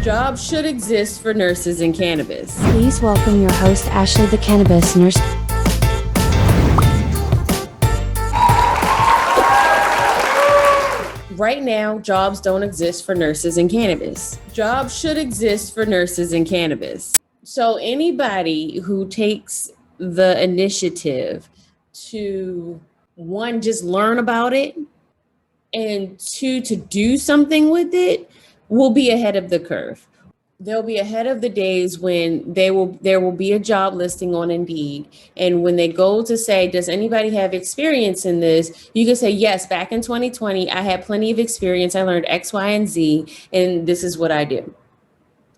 Jobs should exist for nurses in cannabis. Please welcome your host, Ashley the Cannabis Nurse. Right now, jobs don't exist for nurses in cannabis. Jobs should exist for nurses in cannabis. So anybody who takes the initiative to, one, just learn about it, and two, to do something with it, will be ahead of the curve. They'll be ahead of the days when there will be a job listing on Indeed, and when they go to say, does anybody have experience in this, you can say, yes, back in 2020 I had plenty of experience, I learned X, Y, and Z, and this is what I do.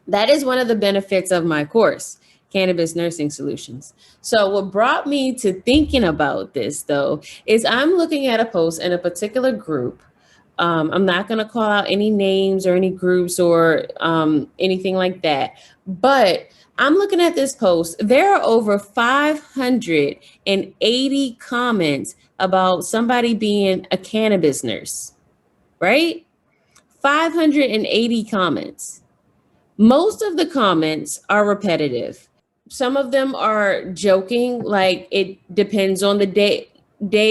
That is one of the benefits of my course, Cannabis Nursing Solutions. So what brought me to thinking about this, though, is I'm looking at a post in a particular group. I'm not going to call out any names or any groups or anything like that. But I'm looking at this post. There are over 580 comments about somebody being a cannabis nurse, right? 580 comments. Most of the comments are repetitive. Some of them are joking, like it depends on the day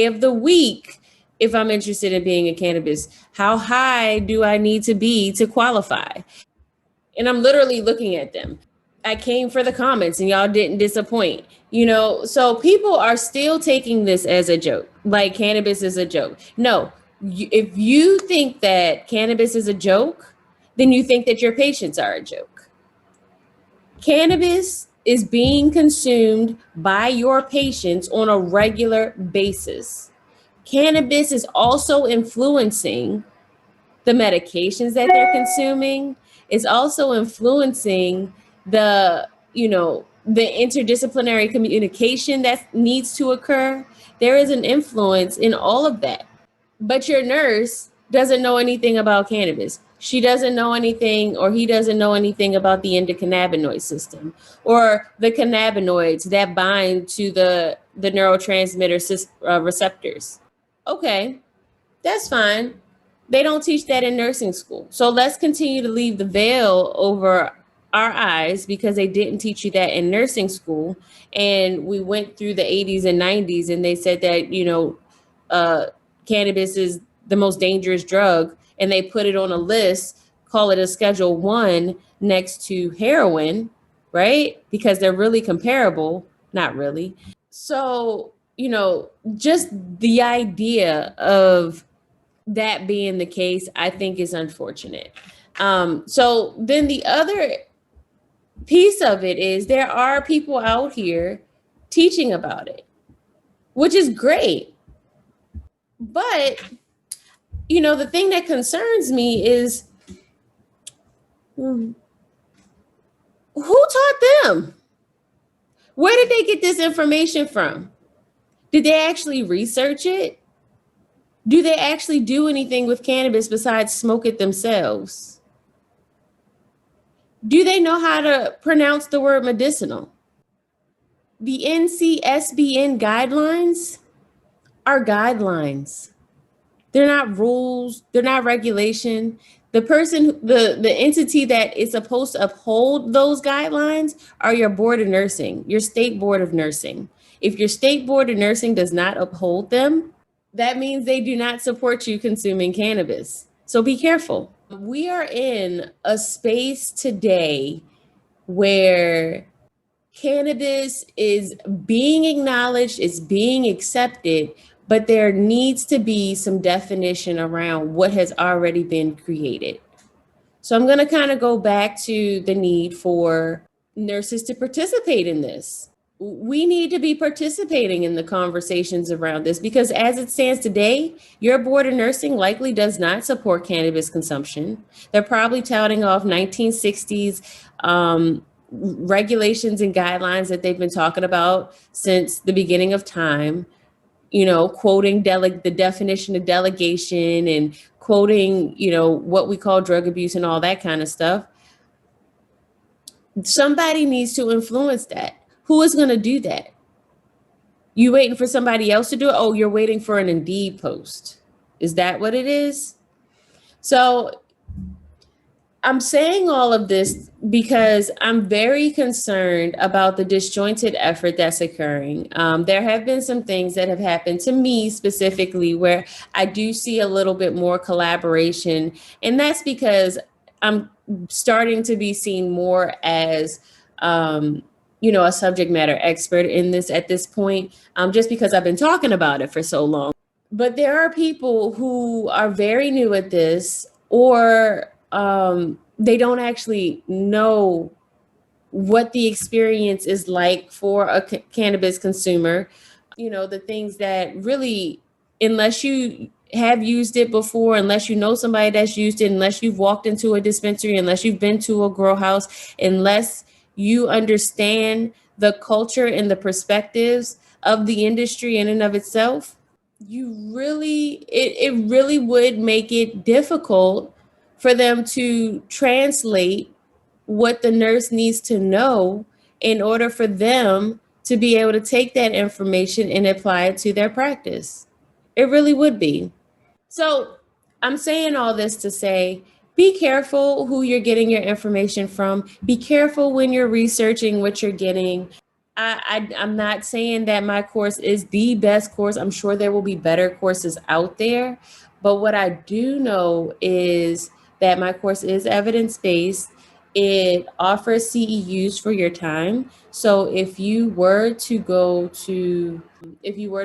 of the week. If I'm interested in being a cannabis, how high do I need to be to qualify? And I'm literally looking at them. I came for the comments and y'all didn't disappoint. So people are still taking this as a joke, like cannabis is a joke. No, if you think that cannabis is a joke, then you think that your patients are a joke. Cannabis is being consumed by your patients on a regular basis. Cannabis is also influencing the medications that they're consuming. It's also influencing the interdisciplinary communication that needs to occur. There is an influence in all of that. But your nurse doesn't know anything about cannabis. She doesn't know anything, or he doesn't know anything about the endocannabinoid system or the cannabinoids that bind to the neurotransmitter receptors. Okay, that's fine. They don't teach that in nursing school. So let's continue to leave the veil over our eyes because they didn't teach you that in nursing school. And we went through the 80s and 90s and they said that, cannabis is the most dangerous drug. And they put it on a list, call it a Schedule 1 next to heroin, right? Because they're really comparable. Not really. So, just the idea of that being the case, I think is unfortunate. So then the other piece of it is there are people out here teaching about it, which is great. But, the thing that concerns me is who taught them? Where did they get this information from? Did they actually research it? Do they actually do anything with cannabis besides smoke it themselves? Do they know how to pronounce the word medicinal? The NCSBN guidelines are guidelines. They're not rules. They're not regulation. The entity that is supposed to uphold those guidelines are your board of nursing, your state board of nursing. If your state board of nursing does not uphold them, that means they do not support you consuming cannabis. So be careful. We are in a space today where cannabis is being acknowledged, it's being accepted, but there needs to be some definition around what has already been created. So I'm going to kind of go back to the need for nurses to participate in this. We need to be participating in the conversations around this because as it stands today, your board of nursing likely does not support cannabis consumption. They're probably touting off 1960s regulations and guidelines that they've been talking about since the beginning of time, quoting the definition of delegation and quoting, what we call drug abuse and all that kind of stuff. Somebody needs to influence that. Who is going to do that? You waiting for somebody else to do it? Oh, you're waiting for an Indeed post. Is that what it is? So I'm saying all of this because I'm very concerned about the disjointed effort that's occurring. There have been some things that have happened to me specifically where I do see a little bit more collaboration, and that's because I'm starting to be seen more as, um, a subject matter expert in this at this point, just because I've been talking about it for so long. But there are people who are very new at this, or they don't actually know what the experience is like for a cannabis consumer. The things that really, unless you have used it before, unless you know somebody that's used it, unless you've walked into a dispensary, unless you've been to a grow house, unless you understand the culture and the perspectives of the industry in and of itself, it really would make it difficult for them to translate what the nurse needs to know in order for them to be able to take that information and apply it to their practice. It really would be. So I'm saying all this to say, be careful who you're getting your information from. Be careful when you're researching what you're getting. I'm not saying that my course is the best course. I'm sure there will be better courses out there. But what I do know is that my course is evidence based. It offers CEUs for your time. So if you were to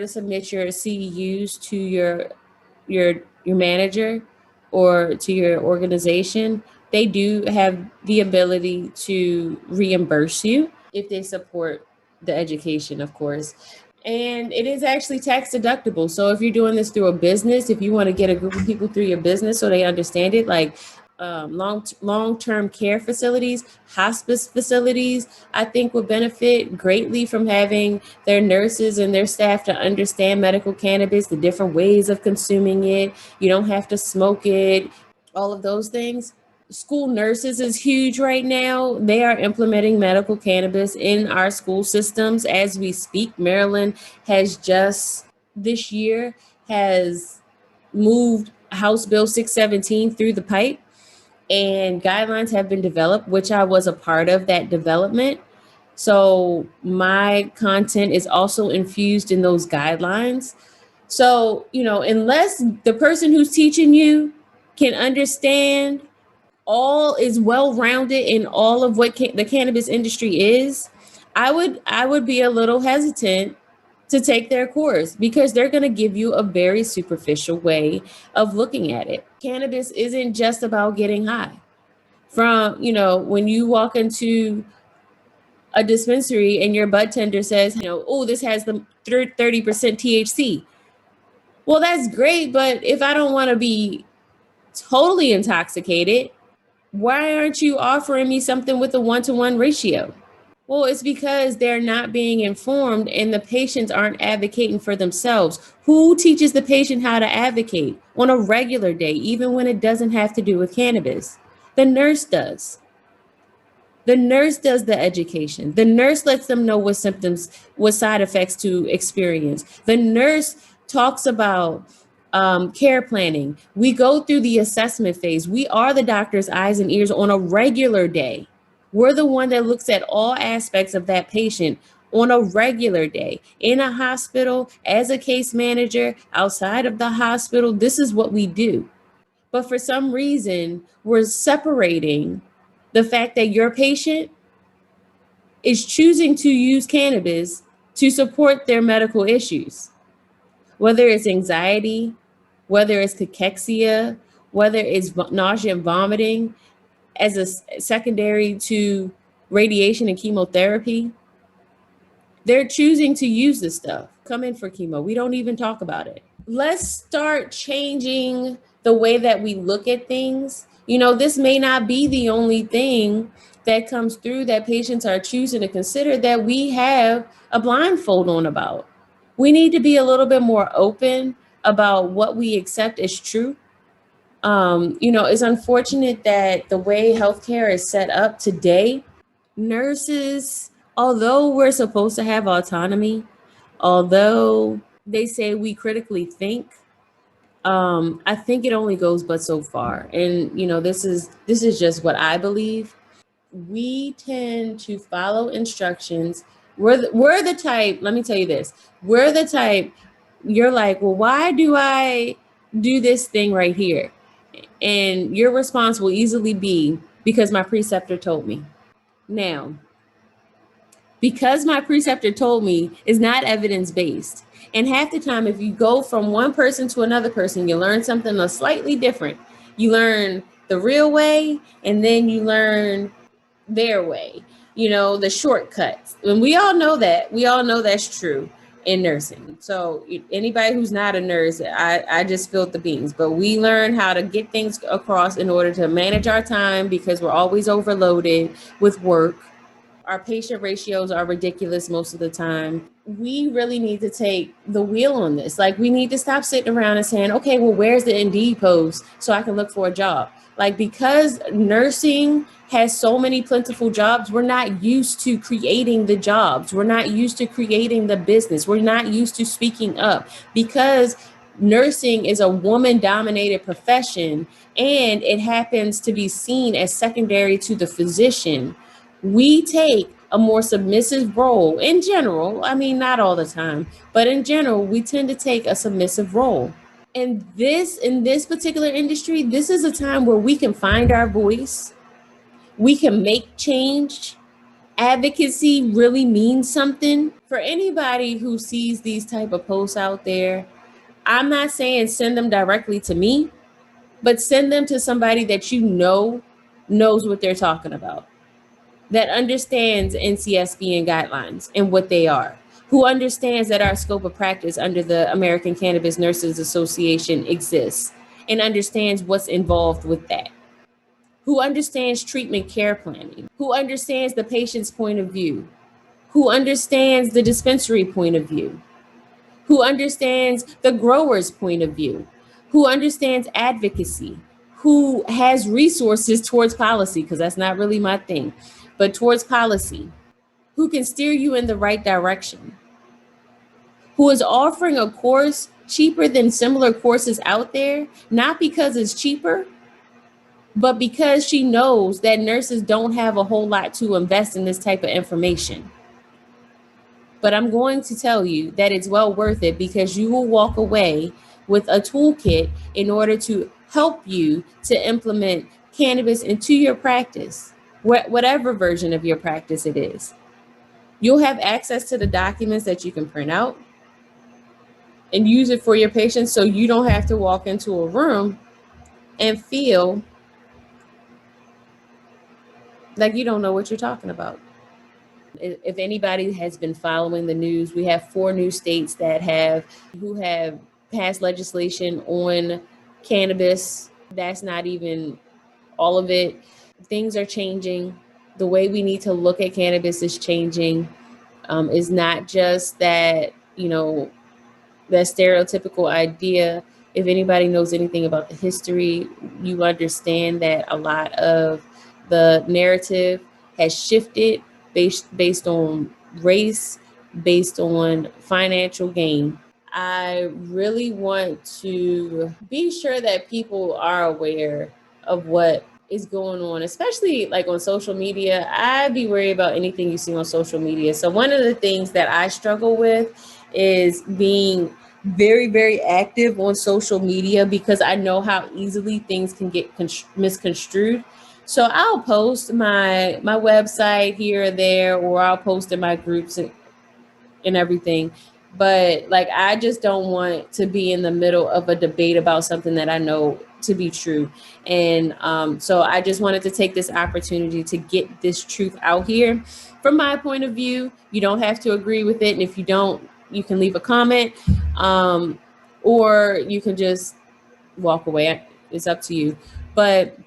submit your CEUs to your manager or to your organization, they do have the ability to reimburse you if they support the education, of course. And it is actually tax deductible. So if you're doing this through a business, if you want to get a group of people through your business so they understand it, like long-term care facilities, hospice facilities, I think would benefit greatly from having their nurses and their staff to understand medical cannabis, the different ways of consuming it. You don't have to smoke it, all of those things. School nurses is huge right now. They are implementing medical cannabis in our school systems as we speak. Maryland has just this year has moved House Bill 617 through the pipe, and guidelines have been developed, which I was a part of that development. So my content is also infused in those guidelines. So, unless the person who's teaching you can understand all is well rounded in all of what the cannabis industry is, I would be a little hesitant to take their course because they're going to give you a very superficial way of looking at it. Cannabis isn't just about getting high. From, when you walk into a dispensary and your bud tender says, oh, this has the 30% THC. Well, that's great, but if I don't want to be totally intoxicated, why aren't you offering me something with a 1-to-1 ratio? Well, it's because they're not being informed and the patients aren't advocating for themselves. Who teaches the patient how to advocate on a regular day, even when it doesn't have to do with cannabis? The nurse does. The nurse does the education. The nurse lets them know what symptoms, what side effects to experience. The nurse talks about care planning. We go through the assessment phase. We are the doctor's eyes and ears on a regular day. We're the one that looks at all aspects of that patient on a regular day in a hospital, as a case manager, outside of the hospital. This is what we do. But for some reason, we're separating the fact that your patient is choosing to use cannabis to support their medical issues, whether it's anxiety, whether it's cachexia, whether it's nausea and vomiting as a secondary to radiation and chemotherapy. They're choosing to use this stuff. Come in for chemo. We don't even talk about it. Let's start changing the way that we look at things. This may not be the only thing that comes through that patients are choosing to consider that we have a blindfold on about. We need to be a little bit more open about what we accept as true. It's unfortunate that the way healthcare is set up today, nurses, although we're supposed to have autonomy, although they say we critically think, I think it only goes but so far. And this is just what I believe. We tend to follow instructions. We're the type, let me tell you this. We're the type, you're like, well, why do I do this thing right here? And your response will easily be, because my preceptor told me. Now, because my preceptor told me is not evidence based. And half the time, if you go from one person to another person, you learn something that's slightly different. You learn the real way, and then you learn their way, the shortcuts. And we all know that. We all know that's true in nursing. So anybody who's not a nurse, I just spilled the beans. But we learn how to get things across in order to manage our time, because we're always overloaded with work. Our patient ratios are ridiculous most of the time. We really need to take the wheel on this. Like, we need to stop sitting around and saying, okay, well, where's the Indeed post so I can look for a job? Like, because nursing has so many plentiful jobs, we're not used to creating the jobs. We're not used to creating the business. We're not used to speaking up, because nursing is a woman dominated profession, and it happens to be seen as secondary to the physician. We take a more submissive role in general. I mean, not all the time, but in general, we tend to take a submissive role. And in this particular industry, this is a time where we can find our voice. We can make change. Advocacy really means something. For anybody who sees these type of posts out there, I'm not saying send them directly to me, but send them to somebody that knows what they're talking about, that understands NCSB and guidelines and what they are, who understands that our scope of practice under the American Cannabis Nurses Association exists and understands what's involved with that, who understands treatment care planning, who understands the patient's point of view, who understands the dispensary point of view, who understands the grower's point of view, who understands advocacy, who has resources towards policy, because that's not really my thing, but towards policy, who can steer you in the right direction, who is offering a course cheaper than similar courses out there, not because it's cheaper, but because she knows that nurses don't have a whole lot to invest in this type of information. But I'm going to tell you that it's well worth it, because you will walk away with a toolkit in order to help you to implement cannabis into your practice, whatever version of your practice it is. You'll have access to the documents that you can print out and use it for your patients, so you don't have to walk into a room and feel like you don't know what you're talking about. If anybody has been following the news, we have 4 new states who have passed legislation on cannabis. That's not even all of it. Things are changing. The way we need to look at cannabis is changing. Is not just that, that stereotypical idea. If anybody knows anything about the history, you understand that a lot of the narrative has shifted based on race, based on financial gain. I really want to be sure that people are aware of what is going on, especially like on social media. I'd be worried about anything you see on social media. So one of the things that I struggle with is being very, very active on social media, because I know how easily things can get misconstrued. So I'll post my website here or there, or I'll post in my groups and everything. But like, I just don't want to be in the middle of a debate about something that I know to be true. And so I just wanted to take this opportunity to get this truth out here. From my point of view, you don't have to agree with it. And if you don't, you can leave a comment, or you can just walk away. It's up to you. But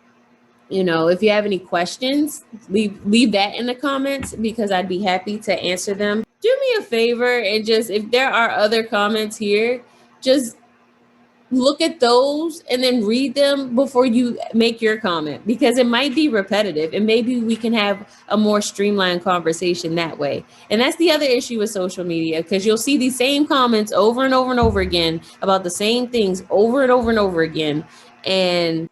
if you have any questions, leave that in the comments, because I'd be happy to answer them. Do me a favor and just, if there are other comments here, just look at those and then read them before you make your comment, because it might be repetitive and maybe we can have a more streamlined conversation that way. And that's the other issue with social media, because you'll see these same comments over and over and over again about the same things over and over and over again. And